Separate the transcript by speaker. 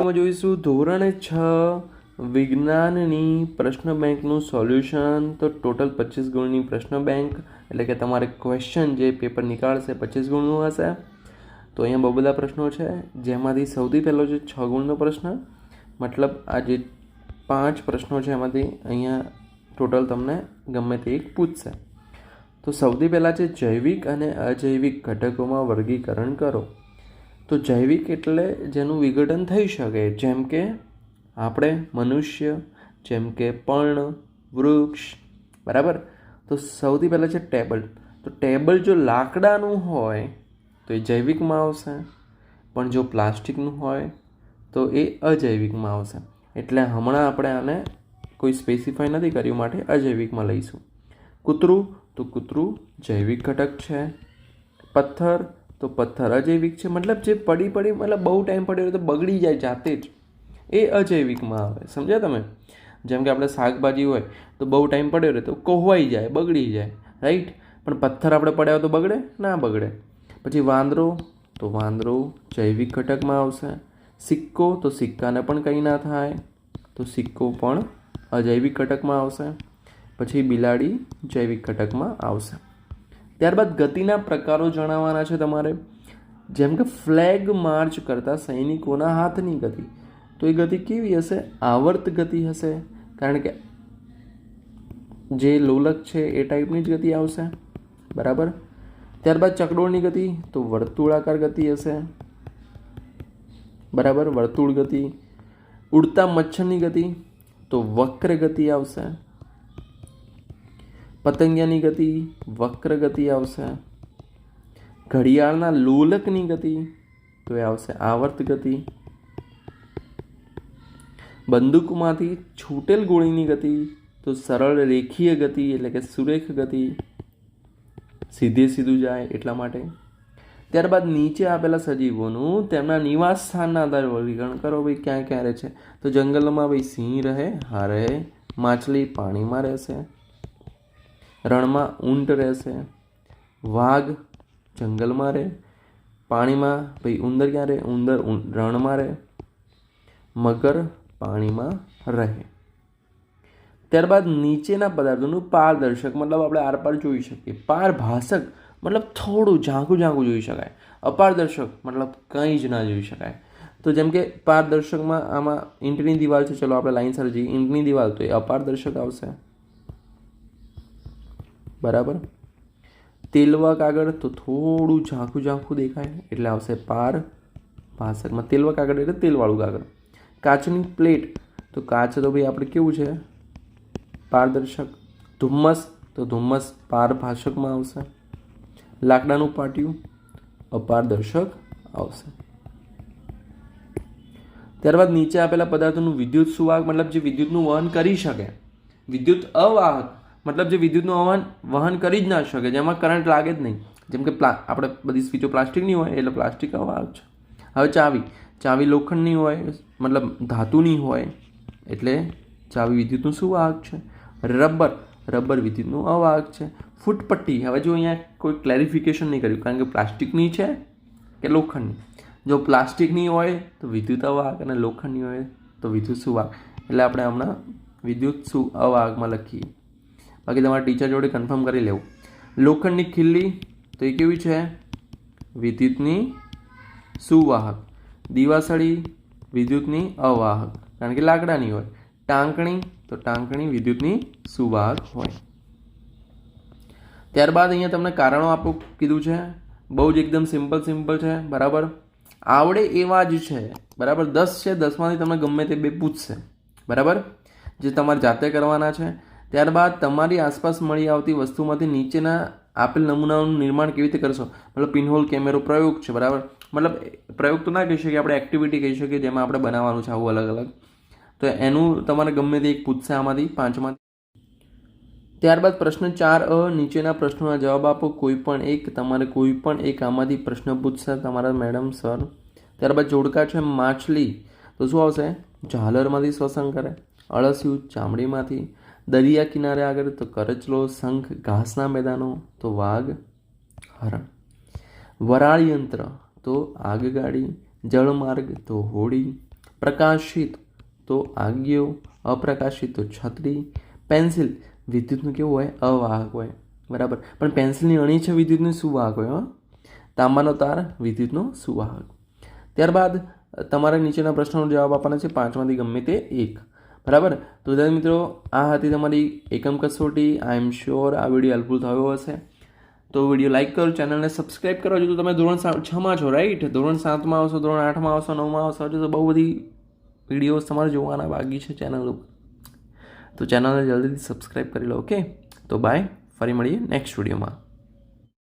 Speaker 1: વિડીયોમાં જોઈશું ધોરણ 6 વિજ્ઞાનની પ્રશ્ન બેંકનું સોલ્યુશન. તો ટોટલ 25 ગુણની પ્રશ્ન બેંક, એટલે કે તમારે ક્વેશ્ચન જે પેપર નીકાળશે 25 ગુણનું હશે. તો અહીંયા બહુ બધા પ્રશ્નો છે, જેમાંથી સૌથી પહેલો છે 6 ગુણનો પ્રશ્ન. મતલબ આ જે 5 પ્રશ્નો છે એમાંથી અહીંયા ટોટલ તમને ગમે તે એક પૂછશે. તો સૌથી પહેલાં છે જૈવિક અને અજૈવિક ઘટકોમાં વર્ગીકરણ કરો. તો જૈવિક એટલે જેનું વિઘટન થઈ શકે, જેમ કે આપણે મનુષ્ય, જેમ કે પર્ણ, વૃક્ષ, બરાબર. તો સૌથી પહેલાં છે ટેબલ. તો ટેબલ જો લાકડાનું હોય તો એ જૈવિકમાં આવશે, પણ જો પ્લાસ્ટિકનું હોય તો એ અજૈવિકમાં આવશે. એટલે હમણાં આપણે આને કોઈ સ્પેસિફાઈ નથી કર્યું, માટે અજૈવિકમાં લઈશું. કૂતરું, તો કૂતરું જૈવિક ઘટક છે. પથ્થર, તો પથ્થર અજૈવિક છે. મતલબ જે પડી મતલબ બહુ ટાઈમ પડ્યો તો બગડી જાય જાતે જ, એ અજૈવિકમાં આવે. સમજ્યા તમે? જેમ કે આપણે શાકભાજી હોય તો બહુ ટાઈમ પડ્યો રહે તો કોહવાઈ જાય, બગડી જાય, રાઈટ. પણ પથ્થર આપણે પડ્યા તો બગડે ના બગડે. પછી વાંદરો, તો વાંદરો જૈવિક ઘટકમાં આવશે. સિક્કો, તો સિક્કાને પણ કંઈ ના થાય, તો સિક્કો પણ અજૈવિક ઘટકમાં આવશે. પછી બિલાડી જૈવિક ઘટકમાં આવશે. ત્યારબાદ ગતિના પ્રકારો જણાવવાના છે તમારે. જેમ કે ફ્લેગ માર્ચ કરતા સૈનિકોના હાથની ગતિ, તો એ ગતિ કેવી હશે? આવર્ત ગતિ હશે, કારણ કે જે લોલક છે એ ટાઈપની જ ગતિ આવશે, બરાબર. ત્યારબાદ ચકડોળની ગતિ, તો વર્તુળાકાર ગતિ હશે, બરાબર, વર્તુળ ગતિ. ઉડતા મચ્છરની ગતિ, તો વક્ર ગતિ આવશે. પતંગિયાની ગતિ વક્ર ગતિ આવશે. ઘડિયાળના લોલકની ગતિ, તો એ આવશે આવર્ત ગતિ. બંદૂકમાંથી છૂટેલ ગોળીની ગતિ, તો સરળ રેખીય ગતિ, એટલે કે સુરેખ ગતિ, સીધે સીધું જાય એટલા માટે. ત્યારબાદ નીચે આપેલા સજીવોનું તેમના નિવાસ સ્થાનના આધારે વર્ગીકરણ કરો. ભાઈ ક્યાં ક્યાં રહે છે? તો જંગલમાં ભાઈ સિંહ રહે, હા રહે. માછલી પાણીમાં રહેશે. રણમાં ઊંટ રહેશે. વાઘ જંગલમાં રહે. પાણીમાં ભાઈ ઉંદર ક્યાં રહે? ઉંદર રણમાં રહે. મગર પાણીમાં રહે. ત્યારબાદ નીચેના પદાર્થોનું પારદર્શક, મતલબ આપણે આરપાર જોઈ શકીએ. પારભાષક મતલબ થોડું ઝાંખું જોઈ શકાય. અપારદર્શક મતલબ કંઈ જ ના જોઈ શકાય. તો જેમ કે પારદર્શકમાં આમાં ઈંટની દિવાલ છે, ચલો આપણે લાઈન સર જઈએ. ઈંટની દિવાલ, તો એ અપારદર્શક આવશે, બરાબર. તેલવા કાગળ, તો થોડું ઝાંખું દેખાય એટલે આવશે પારભાષકમાં. તેલવા કાગળ એટલે તેલવાળું કાગળ. કાચની પ્લેટ, તો કાચ તો ભાઈ આપણે કેવું છે? પારદર્શક. ધુમ્મસ, તો ધુમ્મસ પારભાષકમાં આવશે. લાકડાનું પાટિયું અપારદર્શક આવશે. ત્યારબાદ નીચે આપેલા પદાર્થોનું વિદ્યુત સુવાહક, મતલબ જે વિદ્યુતનું વહન કરી શકે. વિદ્યુત અવાહક મતલબ જે વિદ્યુતનું વહન કરી જ ના શકે, જેમાં કરંટ લાગે જ નહીં. જેમ કે આપણે બધી સ્વીચો પ્લાસ્ટિકની હોય એટલે પ્લાસ્ટિક અવાહક છે. હવે ચાવી લોખંડની હોય, મતલબ ધાતુની હોય એટલે ચાવી વિદ્યુતનું સુવાહક છે. રબર વિદ્યુતનું અવાહક છે. ફૂટપટ્ટી, હવે જો અહીંયા કોઈ ક્લેરિફિકેશન નહીં કર્યું, કારણ કે પ્લાસ્ટિકની છે કે લોખંડની. જો પ્લાસ્ટિકની હોય તો વિદ્યુત અવાહક અને લોખંડની હોય તો વિદ્યુત સુવાહક. એટલે આપણે હમણાં વિદ્યુત અવાહકમાં લખીએ. બાકી તમારા ટીચર જોડે કન્ફર્મ કરી લેવું. લોખંડની ખીલ્લી, તો એ કેવી છે? વિદ્યુતની સુવાહક. દીવાસળી વિદ્યુતની અવાહક, કારણ કે લાકડાની હોય. ટાંકણી, તો ટાંકણી વિદ્યુતની સુવાહક હોય. ત્યારબાદ અહીંયા તમને કારણો આપવું કીધું છે. બહુ જ એકદમ સિમ્પલ છે, બરાબર. આવડે એવા જ છે, બરાબર. 10 છે, 10માંથી તમને ગમે તે 2 પૂછશે, બરાબર, જે તમારે જાતે કરવાના છે. ત્યારબાદ તમારી આસપાસ મળી આવતી વસ્તુમાંથી નીચેના આપેલ નમૂનાઓનું નિર્માણ કેવી રીતે કરશો? મતલબ પિનહોલ કેમેરો પ્રયોગ છે, બરાબર. મતલબ પ્રયોગ તો ના કહી શકીએ, આપણે એક્ટિવિટી કહી શકીએ, જેમાં આપણે બનાવવાનું છે આવું અલગ. તો એનું તમારે ગમે તે એક પૂછશે આમાંથી 5માંથી. ત્યારબાદ પ્રશ્ન 4a, નીચેના પ્રશ્નોના જવાબ આપો. તમારે કોઈ પણ એક આમાંથી પ્રશ્ન પૂછશે તમારા મેડમ સર. ત્યારબાદ જોડકા છે. માછલી, તો શું આવશે? ઝાલરમાંથી શ્વસન કરે. અળસિયું ચામડીમાંથી. દરિયા કિનારે આગળ, તો કરચલો. શંખ ઘાસના મેદાનો, તો વાઘ હરણ. વરાળ યંત્ર, તો આગગાડી. જળમાર્ગ, તો હોડી. પ્રકાશિત તો આગિયો, અપ્રકાશિત તો છત્રી. પેન્સિલ વિદ્યુતનું કેવું હોય? અવાહક હોય, બરાબર. પણ પેન્સિલની અણી છે વિદ્યુતનું સુવાહક હોય. તાંબાનો તાર વિદ્યુતનો સુવાહક. ત્યારબાદ તમારે નીચેના પ્રશ્નોનો જવાબ આપવાના છે 5માંથી ગમે તે એક, બરાબર. તો વિદ્યાર્થી મિત્રો, આ હતી તમારી એકમ કસોટી. આઈ એમ શ્યોર આ વિડીયો હેલ્પફુલ થયો હશે. તો વિડીયો લાઇક કરો, ચેનલને સબસ્ક્રાઈબ કરો. હજુ તો તમે ધોરણ 6માં છો, રાઈટ? ધોરણ 7માં આવશો, ધોરણ 8માં આવશો, 9માં આવશો. હજુ તો બહુ બધી વિડીયોઝ તમારે જોવાના બાકી છે ચેનલ ઉપર. તો ચેનલને જલ્દીથી સબસ્ક્રાઈબ કરી લો. ઓકે, તો બાય, ફરી મળીએ નેક્સ્ટ વિડીયોમાં.